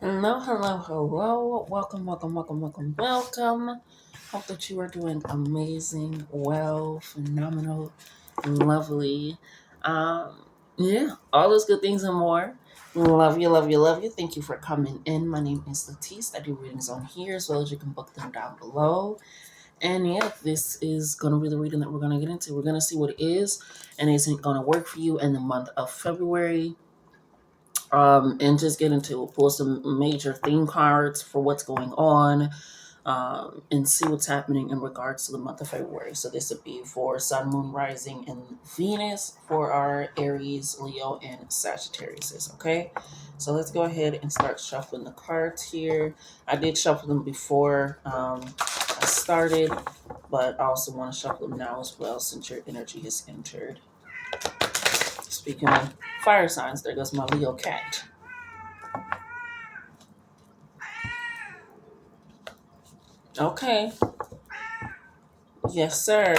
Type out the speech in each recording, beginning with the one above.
Hello, hello, hello. Welcome, welcome, welcome, welcome, welcome. Hope that you are doing amazing, well, phenomenal, lovely. Yeah, all those good things and more. Love you, love you, love you. Thank you for coming in. My name is Letice. I do readings on here as well as you can book them down below. And yeah, this is going to be the reading that we're going to get into. We're going to see what it is and is it going to work for you in the month of February, and just get into it. Pull some major theme cards for what's going on, and see what's happening in regards to the month of February. So this would be for Sun, Moon, Rising, and Venus for our Aries, Leo, and Sagittarius. Okay, so let's go ahead and start shuffling the cards here. I did shuffle them before I started, but I also want to shuffle them now as well since your energy has entered. Speaking of fire signs, there goes my Leo cat. Okay. Yes, sir.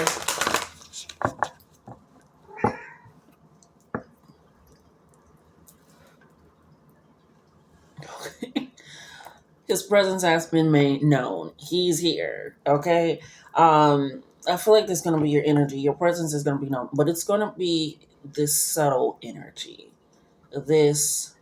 His presence has been made known. He's here. Okay. I feel like there's gonna be your energy. Your presence is gonna be known, but it's gonna be this subtle energy. This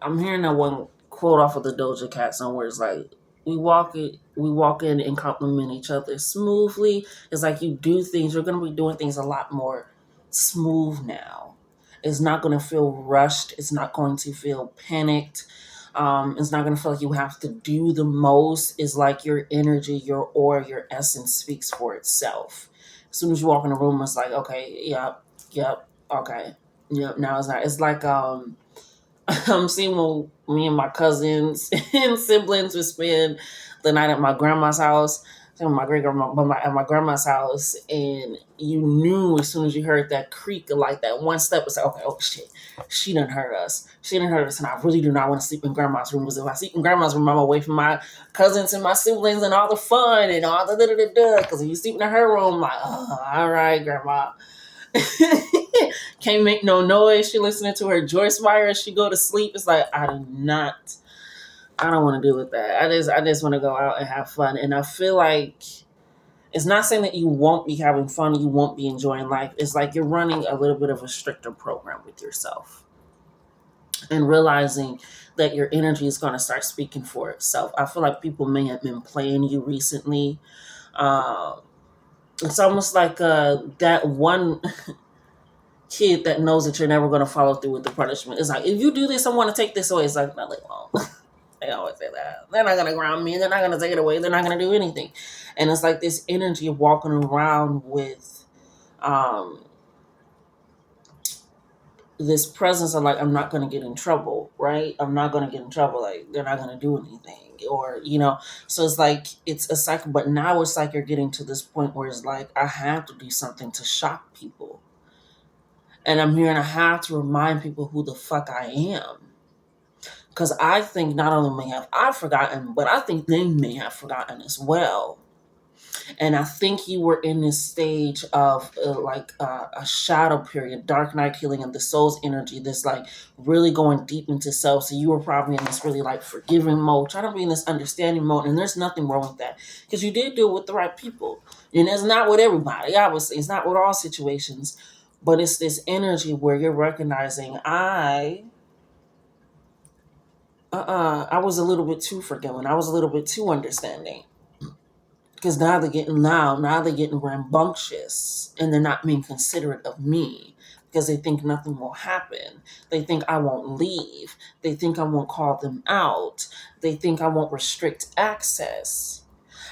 I'm hearing that one quote off of the Doja Cat somewhere. It's like we walk in and compliment each other smoothly. It's like you do things. You're gonna be doing things a lot more smooth now. It's not gonna feel rushed. It's not going to feel panicked. It's not gonna feel like you have to do the most. It's like your energy, your aura, your essence speaks for itself. As soon as you walk in the room, it's like, okay, yep, okay, yep. Now it's not. It's like I'm seeing when me and my cousins and siblings would spend the night at my grandma's house, my great grandma, at my grandma's house, and you knew as soon as you heard that creak, like that one step, it's like, okay, oh shit, she done heard us. She done heard us, and I really do not want to sleep in grandma's room because if I sleep in grandma's room, I'm away from my cousins and my siblings and all the fun and all the da da da da. Because if you sleep in her room, I'm like, oh, all right, grandma. Can't make no noise. She listening to her Joyce Meyer as she go to sleep. It's like I don't want to deal with that. I just want to go out and have fun. And I feel like it's not saying that you won't be having fun, you won't be enjoying life. It's like you're running a little bit of a stricter program with yourself and realizing that your energy is going to start speaking for itself. I feel like people may have been playing you recently. Um, it's almost like that one kid that knows that you're never going to follow through with the punishment. It's like, if you do this, I want to take this away. It's like, no, they won't. They always say that. They're not going to ground me. They're not going to take it away. They're not going to do anything. And it's like this energy of walking around with um, this presence of like, I'm not going to get in trouble, right? I'm not going to get in trouble. Like, they're not going to do anything. Or, so it's like, it's a cycle. But now it's like you're getting to this point where it's like, I have to do something to shock people. And I'm hearing I have to remind people who the fuck I am. Because I think not only may have I forgotten, but I think they may have forgotten as well. And I think you were in this stage of a shadow period, dark night healing of the soul's energy, this like really going deep into self. So you were probably in this really like forgiving mode, trying to be in this understanding mode. And there's nothing wrong with that because you did do it with the right people. And it's not with everybody, obviously. It's not with all situations. But it's this energy where you're recognizing I was a little bit too forgiving. I was a little bit too understanding. Because now they're getting loud, now they're getting rambunctious, and they're not being considerate of me because they think nothing will happen. They think I won't leave. They think I won't call them out. They think I won't restrict access.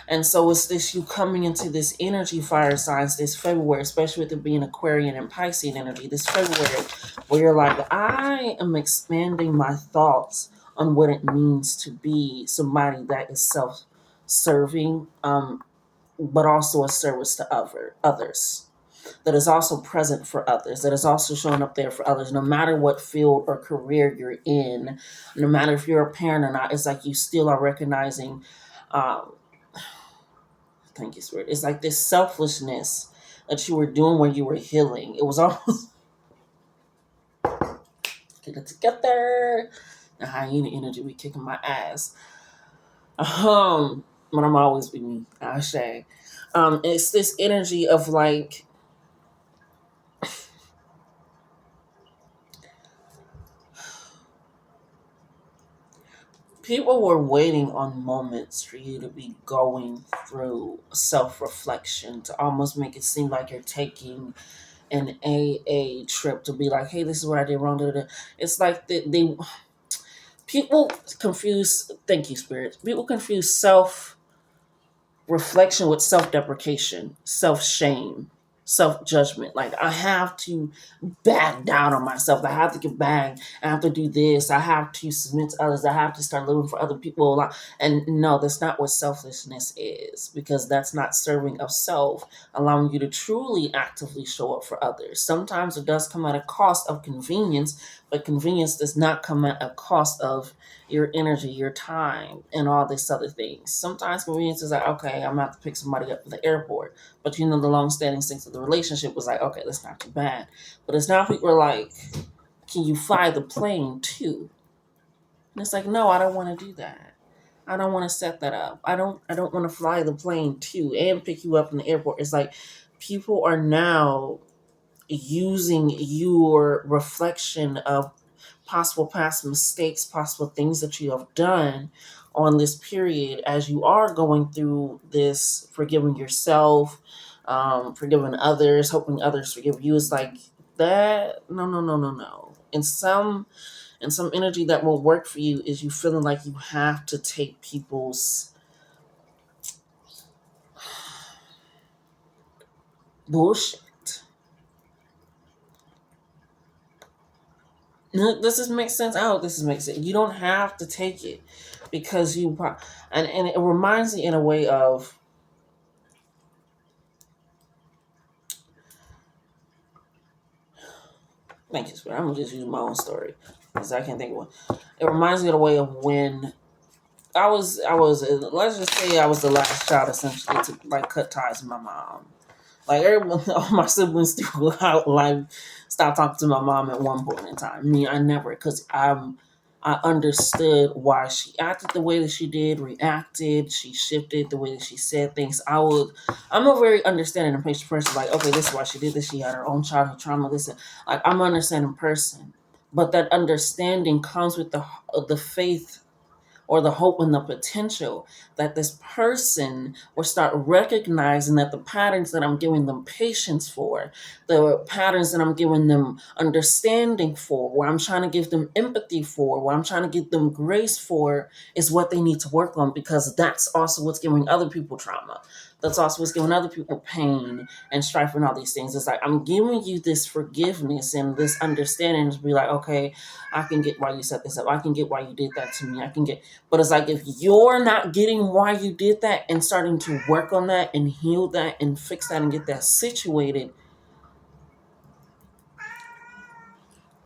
And so it's this you coming into this energy fire signs this February, especially with it being Aquarian and Piscean energy, this February, where you're like, I am expanding my thoughts on what it means to be somebody that is self-serving, but also a service to others, that is also present for others, that is also showing up there for others, no matter what field or career you're in, no matter if you're a parent or not. It's like you still are recognizing, um, thank you, Spirit. It's like this selflessness that you were doing when you were healing. It was almost Get it together. The hyena energy be kicking my ass. But I'm always with me, I say. It's this energy of like people were waiting on moments for you to be going through self reflection to almost make it seem like you're taking an AA trip to be like, hey, this is what I did wrong. Da, da, da. It's like they people confuse. Thank you, spirit. People confuse self reflection with self deprecation, self shame, self judgment. Like I have to back down on myself. I have to get back. I have to do this. I have to submit to others. I have to start living for other people. And no, that's not what selflessness is, because that's not serving of self, allowing you to truly actively show up for others. Sometimes it does come at a cost of convenience, but convenience does not come at a cost of your energy, your time, and all this other things. Sometimes convenience is like, okay, I'm gonna have to pick somebody up from the airport. But the long standing things of the relationship was like, okay, that's not too bad. But it's now people are like, can you fly the plane too? And it's like, no, I don't want to do that. I don't want to set that up. I don't want to fly the plane too and pick you up in the airport. It's like people are now using your reflection of possible past mistakes, possible things that you have done on this period as you are going through this forgiving yourself, forgiving others, hoping others forgive you. Is like that. No, no, no, no, no. And some energy that will work for you is you feeling like you have to take people's bullshit. Does this make sense? I hope this is makes sense. You don't have to take it because and it reminds me in a way of, thank you, Spirit. I'm gonna just use my own story because I can't think of one. It reminds me in a way of when I was let's just say I was the last child essentially to like cut ties with my mom. Like everyone, all my siblings throughout life stopped talking to my mom at one point in time. Me, I never, because I understood why she acted the way that she did, reacted, she shifted the way that she said things. I'm a very understanding and patient person. Like, okay, this is why she did this. She had her own childhood trauma. This, like, I'm an understanding person, but that understanding comes with the faith or the hope and the potential that this person will start recognizing that the patterns that I'm giving them patience for, the patterns that I'm giving them understanding for, where I'm trying to give them empathy for, where I'm trying to give them grace for, is what they need to work on, because that's also what's giving other people trauma. That's also what's giving other people pain and strife and all these things. It's like I'm giving you this forgiveness and this understanding to be like, okay, I can get why you set this up. I can get why you did that to me. I can get, but it's like if you're not getting why you did that and starting to work on that and heal that and fix that and get that situated,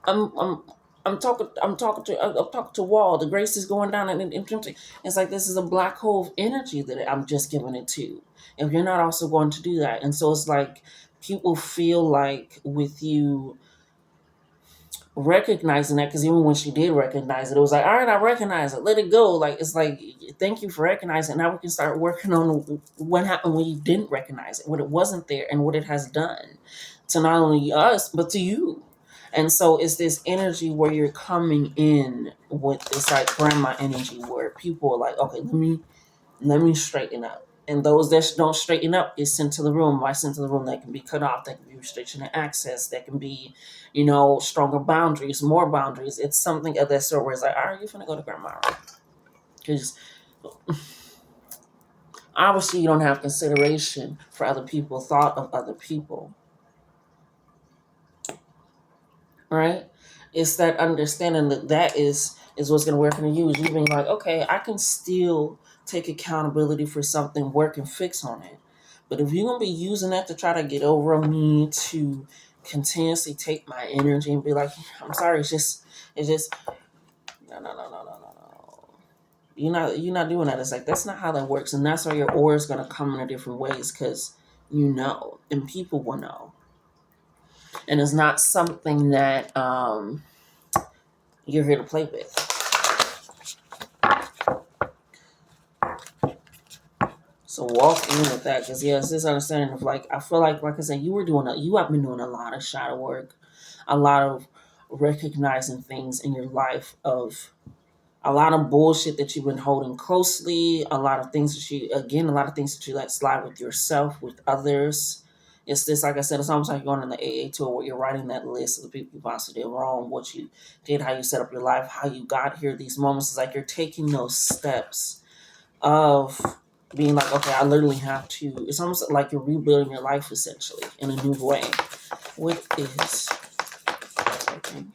I'm I'm I'm talking to wall. The grace is going down and empty. It's like this is a black hole of energy that I'm just giving it to. If you're not also going to do that, and so it's like people feel like with you recognizing that, because even when she did recognize it, it was like, all right, I recognize it, let it go. Like it's like, thank you for recognizing it. Now we can start working on what happened when you didn't recognize it, what it wasn't there, and what it has done to not only us but to you. And so it's this energy where you're coming in with this like grandma energy where people are like, okay, let me straighten up. And those that don't straighten up is sent to the room. Why sent to the room? That can be cut off. That can be restriction of access. That can be, stronger boundaries, more boundaries. It's something of that sort where it's like, all right, you're finna go to grandma. Because obviously you don't have consideration for other people, thought of other people, right? It's that understanding that is what's going to work for you. Is you being like, okay, I can still take accountability for something, work and fix on it. But if you're gonna be using that to try to get over me, to continuously take my energy and be like, I'm sorry, it's just no, no, no, no, no, no, no. You're not doing that. It's like that's not how that works, and that's why your aura is gonna come in a different ways, because and people will know, and it's not something that you're here to play with. So walk in with that, because yeah, it's this understanding of like, I feel like I said, you have been doing a lot of shadow work, a lot of recognizing things in your life of a lot of bullshit that you've been holding closely, a lot of things that you let slide with yourself, with others. It's this, like I said, it's almost like going on the AA tour where you're writing that list of the people you possibly did wrong, what you did, how you set up your life, how you got here. These moments is like you're taking those steps of being like, okay, I literally have to. It's almost like you're rebuilding your life essentially in a new way. What is working?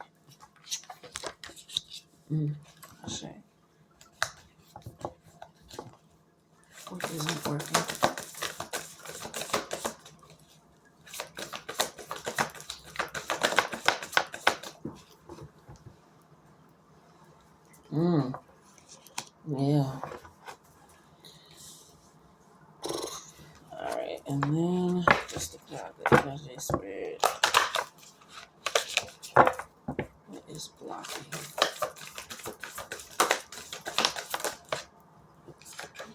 I say, what isn't working? Yeah. All right, and then just apply the energy spirit. What is blocking?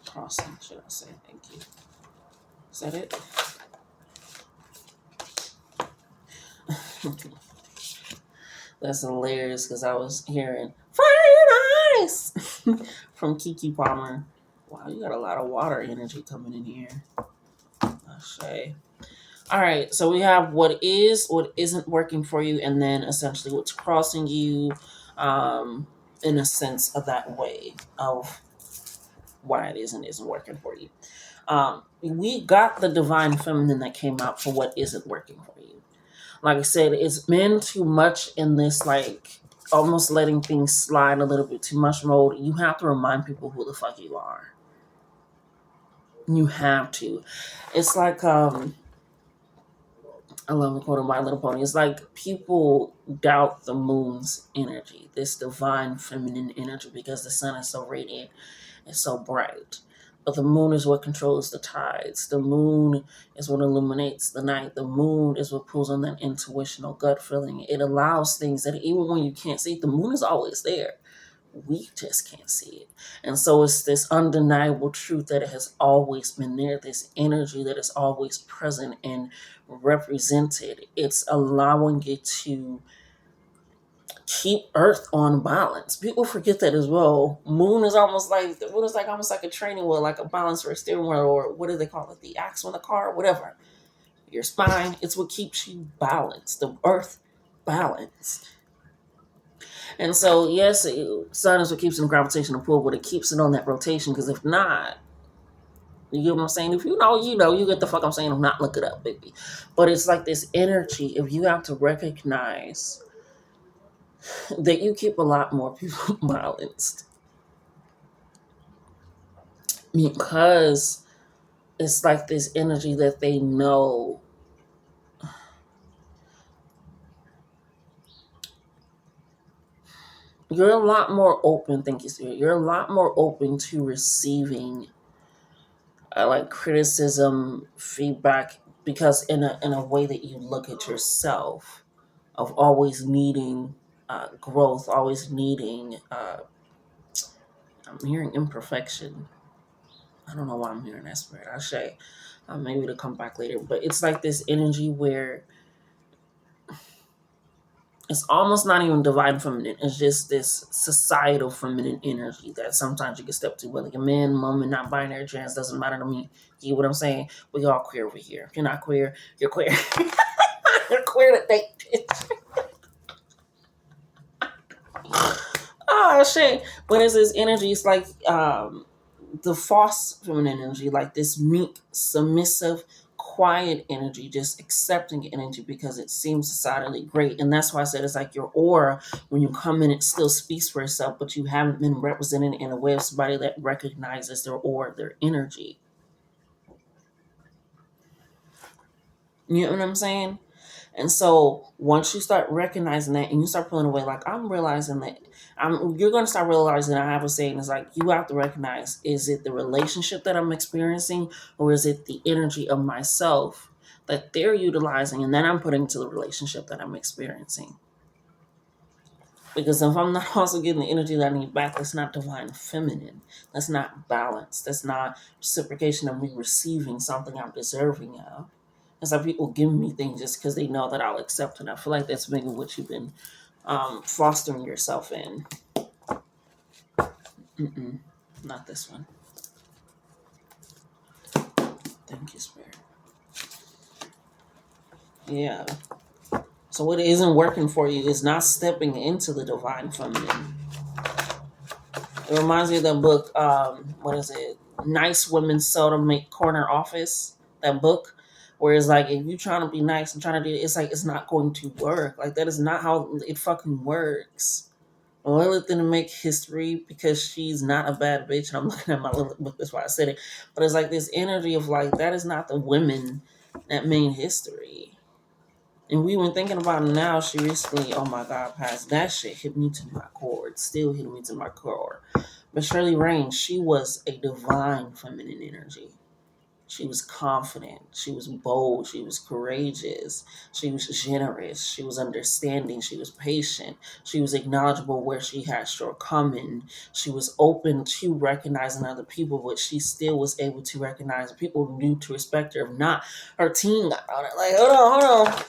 Crossing, should I say? Thank you. Is that it? That's hilarious because I was hearing fire ice from Kiki Palmer. Wow, you got a lot of water energy coming in here. Ashay. All right, so we have what is, what isn't working for you, and then essentially what's crossing you, in a sense of that way of why it isn't working for you. We got the divine feminine that came out for what isn't working for you. Like I said, it's been too much in this, like, almost letting things slide a little bit too much mode. You have to remind people who the fuck you are. You have to. It's like, I love the quote of My Little Pony. It's like people doubt the moon's energy, this divine feminine energy, because the sun is so radiant and so bright. But the moon is what controls the tides. The moon is what illuminates the night. The moon is what pulls on that intuitional gut feeling. It allows things that even when you can't see, the moon is always there. We just can't see it. And so it's this undeniable truth that it has always been there, this energy that is always present and represented. It's allowing it to keep Earth on balance. People forget that as well. The moon is almost like a training wheel, like a balance for a steering wheel, or what do they call it? The axle in the car, whatever. Your spine, it's what keeps you balanced. The Earth balanced. And so, yes, sun is what keeps in the gravitational pull, but it keeps it on that rotation. Because if not, you get what I'm saying? If you know, you get the fuck I'm saying. I'm not, look it up, baby. But it's like this energy. If you have to recognize that you keep a lot more people balanced, because it's like this energy that they know. You're a lot more open. Thank you, Spirit. You're a lot more open to receiving like criticism, feedback, because in a way that you look at yourself, of always needing growth, always needing. I'm hearing imperfection. I don't know why I'm hearing that, Spirit. I say maybe it'll come back later, but it's like this energy where it's almost not even divine feminine. It's just this societal feminine energy that sometimes you can step to. Whether you're man, woman, not binary, trans, doesn't matter to me. You get what I'm saying? We all queer over here. If you're not queer, you're queer. You're queer to think, bitch. Oh shit. But it's this energy, it's like the false feminine energy, like this meek, submissive, quiet energy, just accepting energy because it seems societally great. And that's why I said it's like your aura, when you come in, it still speaks for itself, but you haven't been represented in a way of somebody that recognizes their aura, their energy. You know what I'm saying? And so once you start recognizing that and you start pulling away, like I'm realizing that you're going to start realizing, I have a saying, is like, you have to recognize, is it the relationship that I'm experiencing, or is it the energy of myself that they're utilizing and then I'm putting to the relationship that I'm experiencing? Because if I'm not also getting the energy that I need back, that's not divine feminine. That's not balance. That's not reciprocation of me receiving something I'm deserving of. It's like people giving me things just because they know that I'll accept it. I feel like that's maybe what you've been fostering yourself in. Mm-mm, not this one. Thank you, Spirit. Yeah. So what isn't working for you is not stepping into the divine feminine. It reminds me of the book, what is it? Nice Women Seldom Make Corner Office. That book, where it's like, if you're trying to be nice and trying to do it, it's like, it's not going to work. Like, that is not how it fucking works. Lilith didn't make history because she's not a bad bitch. And I'm looking at my Lilith book, that's why I said it. But it's like this energy of like, that is not the women that made history. And we were thinking about it now. She recently, oh my God, passed. That shit hit me to my core. It still hit me to my core. But Shirley Rain, she was a divine feminine energy. She was confident. She was bold. She was courageous. She was generous. She was understanding. She was patient. She was acknowledgeable where she had shortcoming. She was open to recognizing other people, but she still was able to recognize people who knew to respect her. If not, her team got on it. Like, hold on.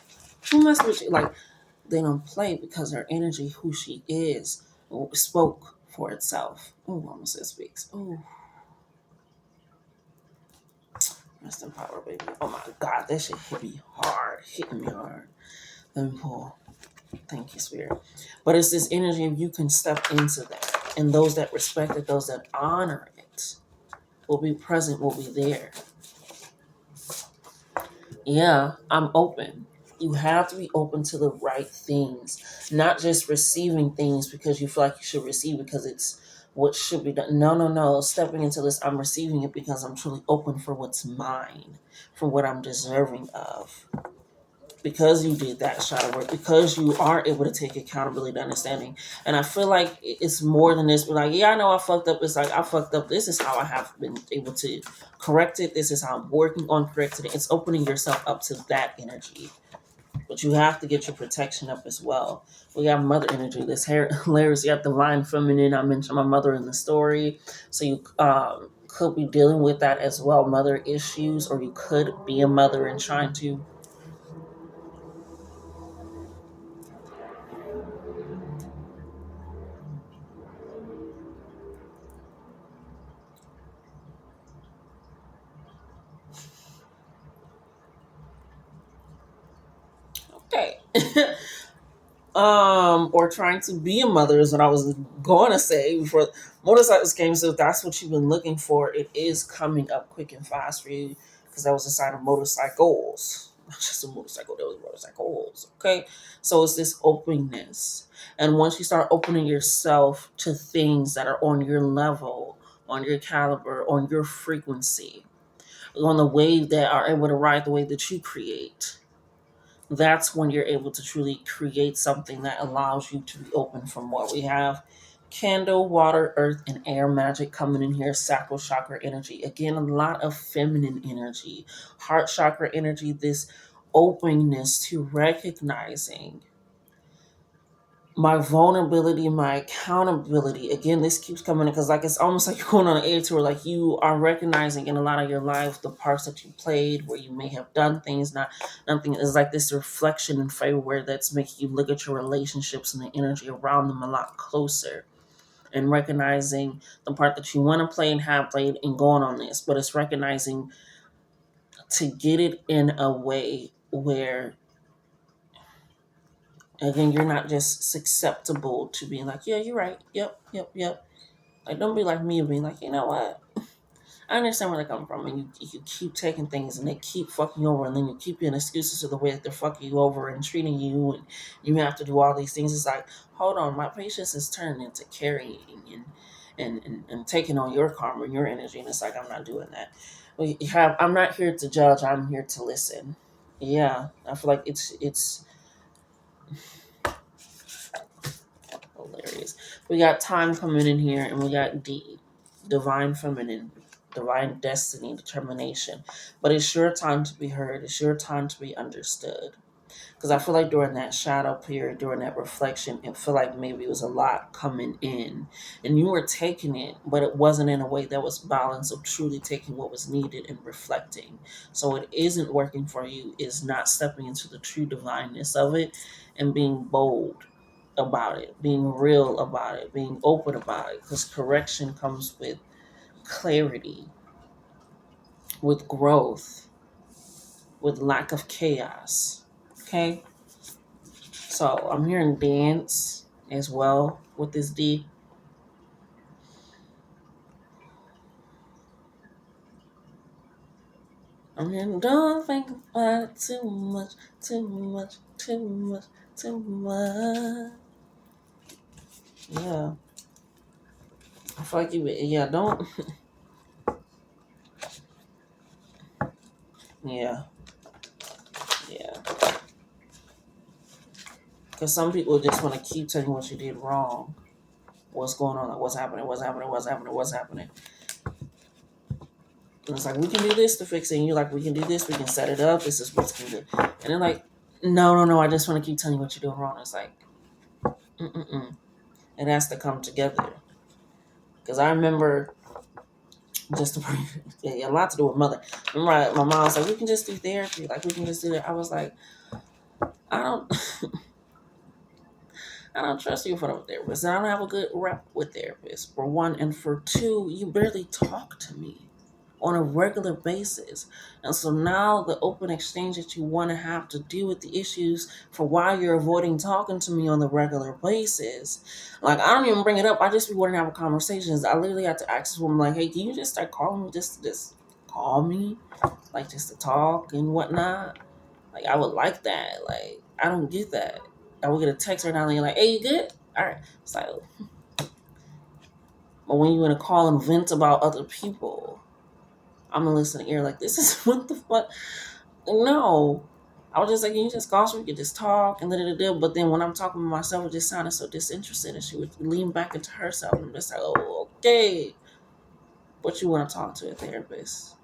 Who messed with you? Like, they don't play because her energy, who she is, spoke for itself. Oh, almost said speaks. Oh, rest in power, baby. Oh my God, that shit hit me hard. Hitting me hard. Let me pull. Thank you, Spirit. But it's this energy of you can step into that. And those that respect it, those that honor it, will be present, will be there. Yeah, I'm open. You have to be open to the right things, not just receiving things because you feel like you should receive it because it's what should be done. No, no, no. Stepping into this, I'm receiving it because I'm truly open for what's mine, for what I'm deserving of. Because you did that shadow work, because you are able to take accountability, understanding. And I feel like it's more than this. But like, yeah, I know I fucked up. It's like, I fucked up. This is how I have been able to correct it. This is how I'm working on correcting it. It's opening yourself up to that energy. But you have to get your protection up as well. We got mother energy. This hair hilarious. You have divine feminine. I mentioned my mother in the story. So you could be dealing with that as well, mother issues, or you could be a mother and trying to. Okay. Or trying to be a mother is what I was going to say before motorcycles came. So if that's what you've been looking for, it is coming up quick and fast for you because that was a sign of motorcycles. Not just a motorcycle, there was motorcycles. Okay, so it's this openness, and once you start opening yourself to things that are on your level, on your caliber, on your frequency, on the wave that are able to ride the wave that you create, that's when you're able to truly create something that allows you to be open from what we have. Candle, water, earth, and air magic coming in here. Sacral chakra energy. Again, a lot of feminine energy. Heart chakra energy. This openness to recognizing my vulnerability, my accountability. Again, this keeps coming in because like it's almost like you're going on an air tour. Like you are recognizing in a lot of your life the parts that you played where you may have done things, not nothing. It's like this reflection in favor where that's making you look at your relationships and the energy around them a lot closer. And recognizing the part that you want to play and have played and going on this. But it's recognizing to get it in a way where again you're not just susceptible to being like, yeah, you're right. Yep, yep, yep. Like, don't be like me and being like, you know what? I understand where they're coming from. And you keep taking things and they keep fucking you over. And then you keep getting excuses to the way that they're fucking you over and treating you. And you have to do all these things. It's like, hold on, my patience is turning into carrying and taking on your karma and your energy. And it's like, I'm not doing that. I'm not here to judge. I'm here to listen. Yeah, I feel like it's hilarious. We got time coming in here, and we got D, divine feminine, divine destiny, determination. But it's your time to be heard. It's your time to be understood. Because I feel like during that shadow period, during that reflection, it felt like maybe it was a lot coming in. And you were taking it, but it wasn't in a way that was balanced of truly taking what was needed and reflecting. So it isn't working for you is not stepping into the true divineness of it and being bold about it, being real about it, being open about it. Because correction comes with clarity, with growth, with lack of chaos. Okay? So I'm hearing dance as well with this D. I'm hearing don't think about it too much, too much, too much, too much. Yeah. I feel like you, yeah, don't, yeah, yeah. Because some people just want to keep telling you what you did wrong. What's going on? Like, what's happening? What's happening? What's happening? What's happening? And it's like, we can do this to fix it. And you're like, we can do this. We can set it up. This is what's going to do. And they're like, no, no, no. I just want to keep telling you what you're doing wrong. It's like, mm-mm-mm. It has to come together. Because I remember just to bring a lot to do with mother. Remember, my mom was like, we can just do therapy. Like, we can just do that. I was like, I don't, I don't trust you for a therapist. And I don't have a good rep with therapists, for one. And for two, you barely talk to me on a regular basis. And so now the open exchange that you want to have to deal with the issues for why you're avoiding talking to me on the regular basis. Like, I don't even bring it up. I just be wanting to have conversations. I literally have to ask this woman, like, hey, can you just start calling me just call me? Like, just to talk and whatnot. Like, I would like that. Like, I don't get that. I would get a text right now and you're like, hey, you good? All right. It's like, but when you're going to call and vent about other people, I'm gonna listen to ear like, this is what the fuck. No, I was just like, can you just call so we could just talk and da. But then when I'm talking to myself, it just sounded so disinterested, and she would lean back into herself, and I'm just like, oh, okay. But you want to talk to a therapist,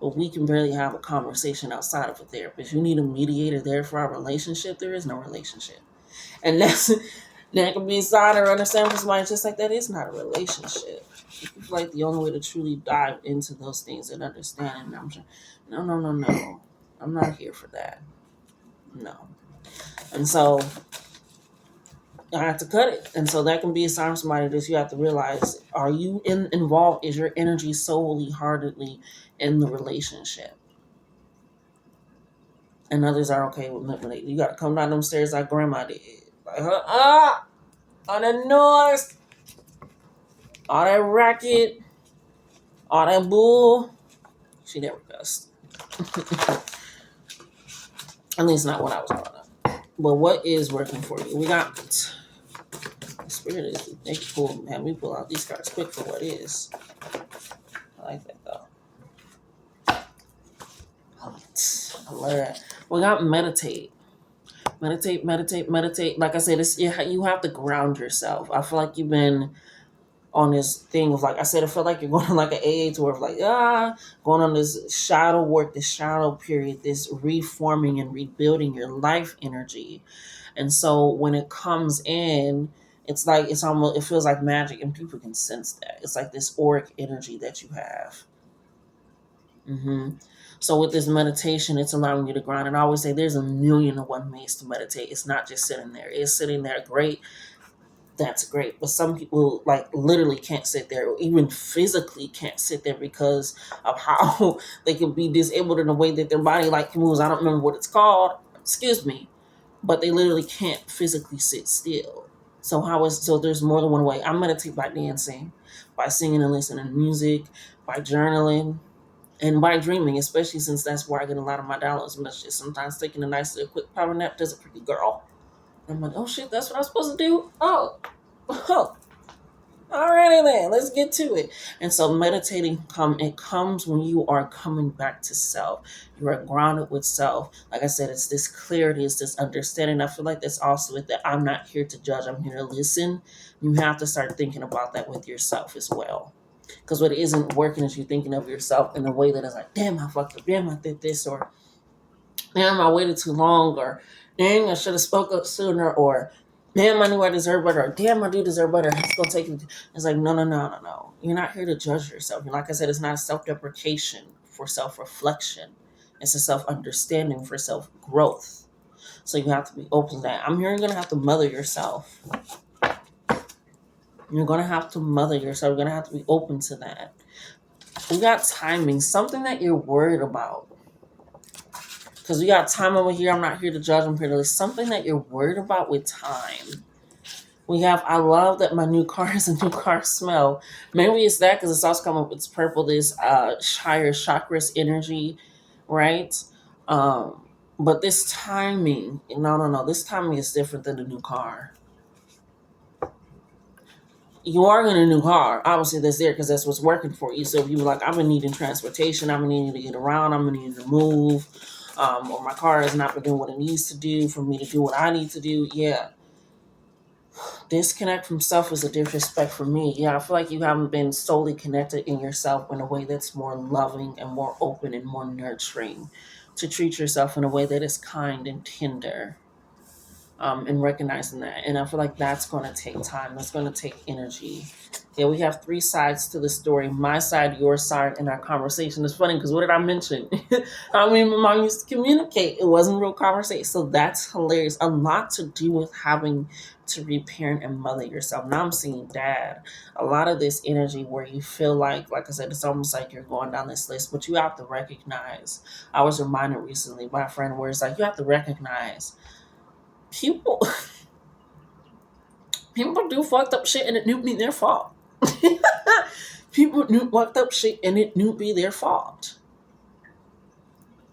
but we can barely have a conversation outside of a therapist. You need a mediator there for our relationship. There is no relationship, and that can be a sign or understand for somebody just like that is not a relationship. I feel like the only way to truly dive into those things and understand, and I'm just, no, no, no, no. I'm not here for that. No. And so I have to cut it. And so that can be a sign for somebody that you have to realize, are you involved? Is your energy solely heartedly in the relationship? And others are okay with manipulating. You got to come down them stairs like grandma did. Like, all that noise, all that racket, all that bull. She never cussed. At least not when I was growing up. But what is working for you? We got Spirit is they pull, man. We pull out these cards quick for what is. I like that though. I love that. We got meditate. Meditate. Like I said, it's, you have to ground yourself. I feel like you've been on this thing of, like I said, I feel like you're going on like an AA tour of like, going on this shadow work, this shadow period, this reforming and rebuilding your life energy. And so when it comes in, it's like, it's almost, it feels like magic, and people can sense that. It's like this auric energy that you have. So with this meditation, it's allowing you to ground. And I always say there's a million and one ways to meditate. It's not just sitting there. It's sitting there, great. That's great. But some people like literally can't sit there, or even physically can't sit there because of how they can be disabled in a way that their body like moves. I don't remember what it's called. Excuse me. But they literally can't physically sit still. So there's more than one way. I meditate by dancing, by singing and listening to music, by journaling, and by dreaming, especially since that's where I get a lot of my downloads messages. Sometimes taking a nice little quick power nap does it for you, girl. I'm like, oh shit, that's what I'm supposed to do? Oh. Alrighty then, let's get to it. And so meditating it comes when you are coming back to self. You are grounded with self. Like I said, it's this clarity, it's this understanding. I feel like that's also it, that I'm not here to judge, I'm here to listen. You have to start thinking about that with yourself as well. Because what isn't working is you thinking of yourself in a way that is like, damn, I fucked up, damn, I did this, or damn, I waited too long, or dang, I should have spoke up sooner, or damn, I knew I deserve better, or damn, I do deserve better. It's gonna take me. It's like, no, no, no, no, no. You're not here to judge yourself. And like I said, it's not a self-deprecation for self-reflection. It's a self-understanding for self-growth. So you have to be open to that. I'm here. You're gonna have to mother yourself. You're gonna have to mother yourself. You're gonna have to be open to that. We got timing, something that you're worried about. Because we got time over here. I'm not here to judge. I'm here to list something that you're worried about with time. We have, I love that my new car is a new car smell. Maybe it's that because it's also coming up, it's purple, this higher chakras energy, right? Um, but this timing, no, no, no. This timing is different than the new car. You are in a new car. Obviously, that's there because that's what's working for you. So if you were like, I've been needing transportation, I've been needing to get around, I'm needing to move, or my car has not been doing what it needs to do for me to do what I need to do. Yeah, disconnect from self is a disrespect for me. Yeah, I feel like you haven't been solely connected in yourself in a way that's more loving and more open and more nurturing, to treat yourself in a way that is kind and tender, and recognizing that. And I feel like that's going to take time. That's going to take energy. Yeah, we have three sides to the story: my side, your side, and our conversation. It's funny because what did I mention? I mean, my mom used to communicate. It wasn't real conversation. So that's hilarious. A lot to do with having to reparent and mother yourself. Now I'm seeing dad. A lot of this energy where you feel like I said, it's almost like you're going down this list, but you have to recognize. I was reminded recently by a friend where it's like you have to recognize people people do fucked up shit and it knew be their fault. People do fucked up shit and it knew be their fault.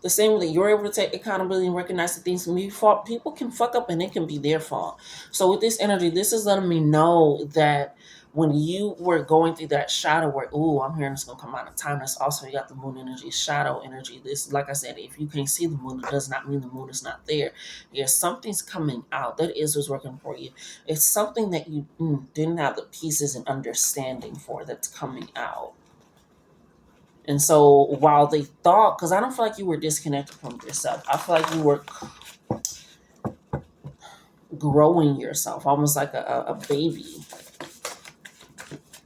The same way that you're able to take accountability and recognize that things can be fault, people can fuck up and it can be their fault. So with this energy, this is letting me know that when you were going through that shadow where, ooh, I'm hearing it's gonna come out of time. That's also, you got the moon energy, shadow energy. This, like I said, if you can't see the moon, it does not mean the moon is not there. Yeah, something's coming out. That is what's working for you. It's something that you didn't have the pieces and understanding for that's coming out. And so while they thought, because I don't feel like you were disconnected from yourself, I feel like you were growing yourself, almost like a baby.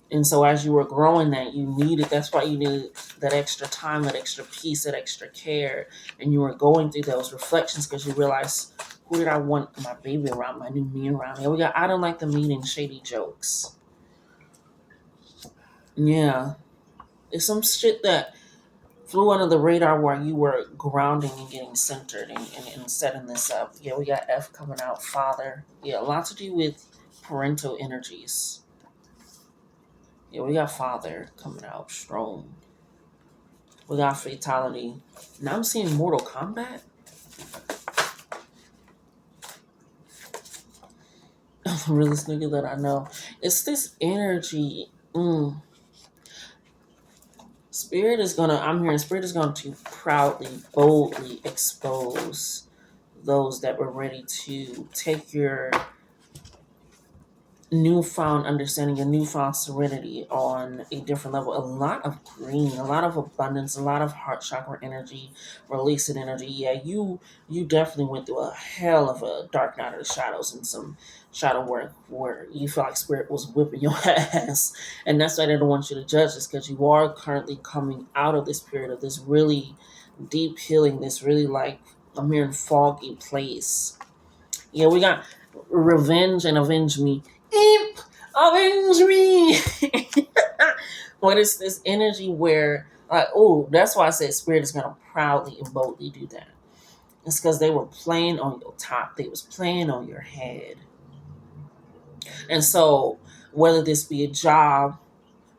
And so as you were growing that, you needed, that's why you needed that extra time, that extra peace, that extra care. And you were going through those reflections because you realized, who did I want my baby around, my new me around? Yeah, we got, I don't like the mean and shady jokes. Yeah. It's some shit that flew under the radar where you were grounding and getting centered and setting this up. Yeah, we got F coming out, father. Yeah, a lot to do with parental energies. Yeah, we got father coming out strong. We got fatality. Now I'm seeing Mortal Kombat. The realest nigga that I know. It's this energy. Spirit is gonna, I'm hearing Spirit is going to proudly, boldly expose those that were ready to take your newfound understanding, a newfound serenity on a different level. A lot of green, a lot of abundance, a lot of heart chakra energy, releasing energy. Yeah, you definitely went through a hell of a dark night of the shadows and some shadow work where you felt like spirit was whipping your ass. And that's why they don't want you to judge this, because you are currently coming out of this period of this really deep healing, this really like, I'm hearing foggy place. Yeah, we got revenge and avenge me. Imp, avenge me. What is this energy where, like, oh, that's why I said spirit is gonna proudly and boldly do that. It's because they were playing on your top. They was playing on your head. And so whether this be a job,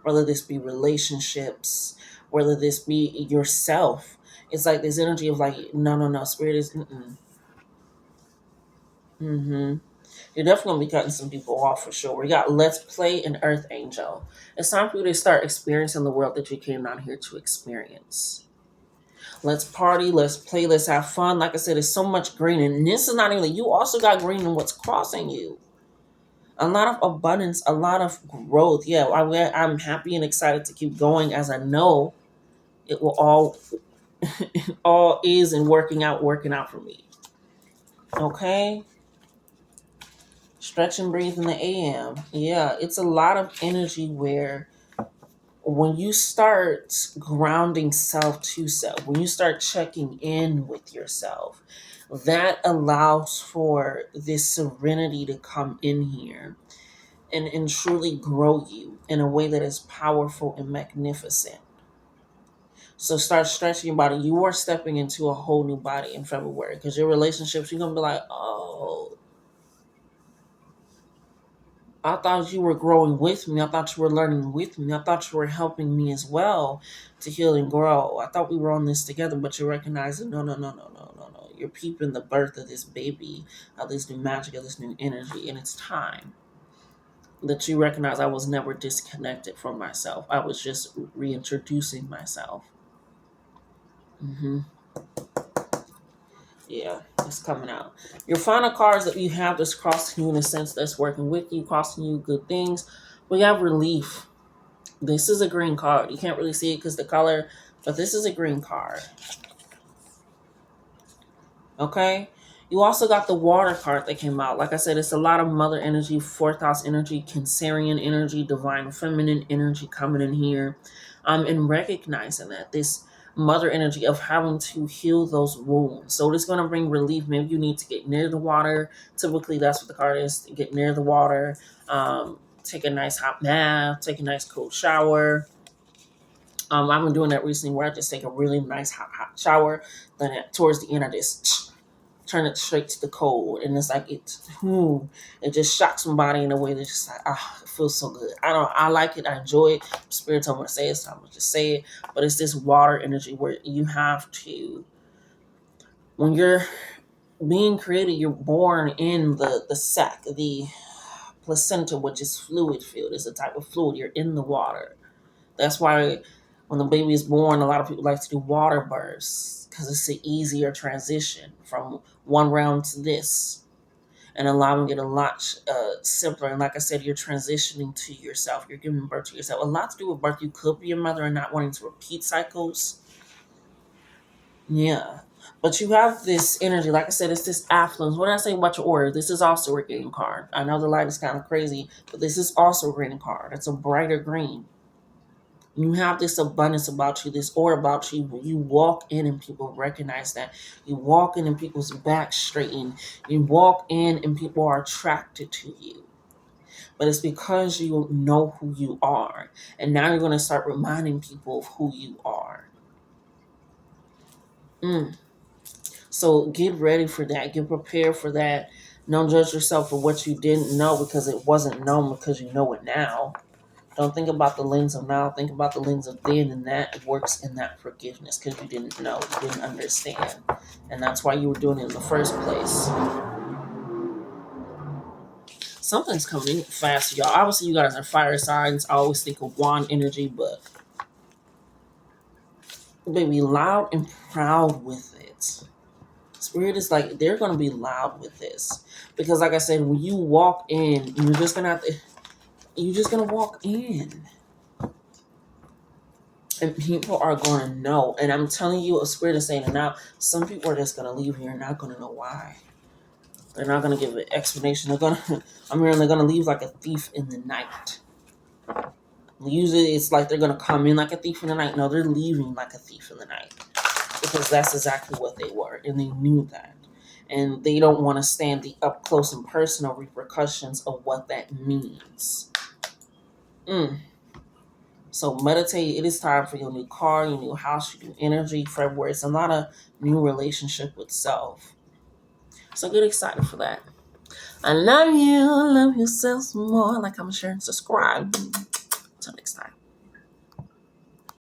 whether this be relationships, whether this be yourself, it's like this energy of like, no, no, no, spirit is mm-hmm. You're definitely gonna be cutting some people off for sure. We got Let's Play and Earth Angel. It's time for you to start experiencing the world that you came down here to experience. Let's party, let's play, let's have fun. Like I said, there's so much green, and this is not even, you also got green in what's crossing you. A lot of abundance, a lot of growth. Yeah, I'm happy and excited to keep going, as I know it will all all is and working out for me. Okay? Stretch and breathe in the AM. Yeah, it's a lot of energy where when you start grounding self to self, when you start checking in with yourself, that allows for this serenity to come in here and truly grow you in a way that is powerful and magnificent. So start stretching your body. You are stepping into a whole new body in February because your relationships, you're going to be like, oh, I thought you were growing with me. I thought you were learning with me. I thought you were helping me as well to heal and grow. I thought we were on this together, but you're recognizing, no, no, no, no, no, no, no. You're peeping the birth of this baby, of this new magic, of this new energy. And it's time that you recognize I was never disconnected from myself. I was just reintroducing myself. Hmm. Yeah, it's coming out. Your final cards that you have that's crossing you in a sense that's working with you, costing you good things. We have relief. This is a green card. You can't really see it because the color, but this is a green card. Okay. You also got the water card that came out. Like I said, it's a lot of mother energy, fourth house energy, Cancerian energy, divine feminine energy coming in here. And recognizing that this mother energy of having to heal those wounds. So it's going to bring relief. Maybe you need to get near the water. Typically, that's what the card is. Get near the water. Take a nice hot bath. Take a nice cold shower. I've been doing that recently where I just take a really nice hot shower. Then towards the end, I just turn it straight to the cold, and it's like it just shocks my body in a way that's just like it feels so good. I like it. I enjoy it. Spirit told me to say it, so I'm gonna just say it. But it's this water energy where you have to, when you're being created, you're born in the sac, the placenta, which is fluid filled. It's a type of fluid. You're in the water. That's why when the baby is born, a lot of people like to do water births because it's an easier transition from one round to this and allowing it a lot simpler. And like I said, you're transitioning to yourself. You're giving birth to yourself. A lot to do with birth. You could be a mother and not wanting to repeat cycles. Yeah. But you have this energy. Like I said, it's this affluence. What did I say about your order? This is also a green card. I know the light is kind of crazy, but this is also a green card. It's a brighter green. You have this abundance about you, this aura about you. You walk in and people recognize that. You walk in and people's back straighten. You walk in and people are attracted to you. But it's because you know who you are. And now you're going to start reminding people of who you are. Mm. So get ready for that. Get prepared for that. Don't judge yourself for what you didn't know because it wasn't known because you know it now. Don't think about the lens of now. Think about the lens of then, and that works in that forgiveness because you didn't know, you didn't understand, and that's why you were doing it in the first place. Something's coming in fast, y'all. Obviously, you guys are fire signs. I always think of wand energy, but baby, loud and proud with it. Spirit is like they're gonna be loud with this because, like I said, when you walk in, you're just gonna have to. You're just gonna walk in. And people are going to know. And I'm telling you, a spirit is saying it now. Some people are just going to leave here and not going to know why. They're not going to give an explanation. They're going to, I'm hearing they're going to leave like a thief in the night. Usually it's like they're going to come in like a thief in the night. No, they're leaving like a thief in the night. Because that's exactly what they were. And they knew that. And they don't want to stand the up close and personal repercussions of what that means. So meditate. It is time for your new car, your new house, your new energy. February. It's a lot of new relationship with self. So get excited for that. I love you. Love yourself some more. Like, comment, share, and subscribe. Until next time.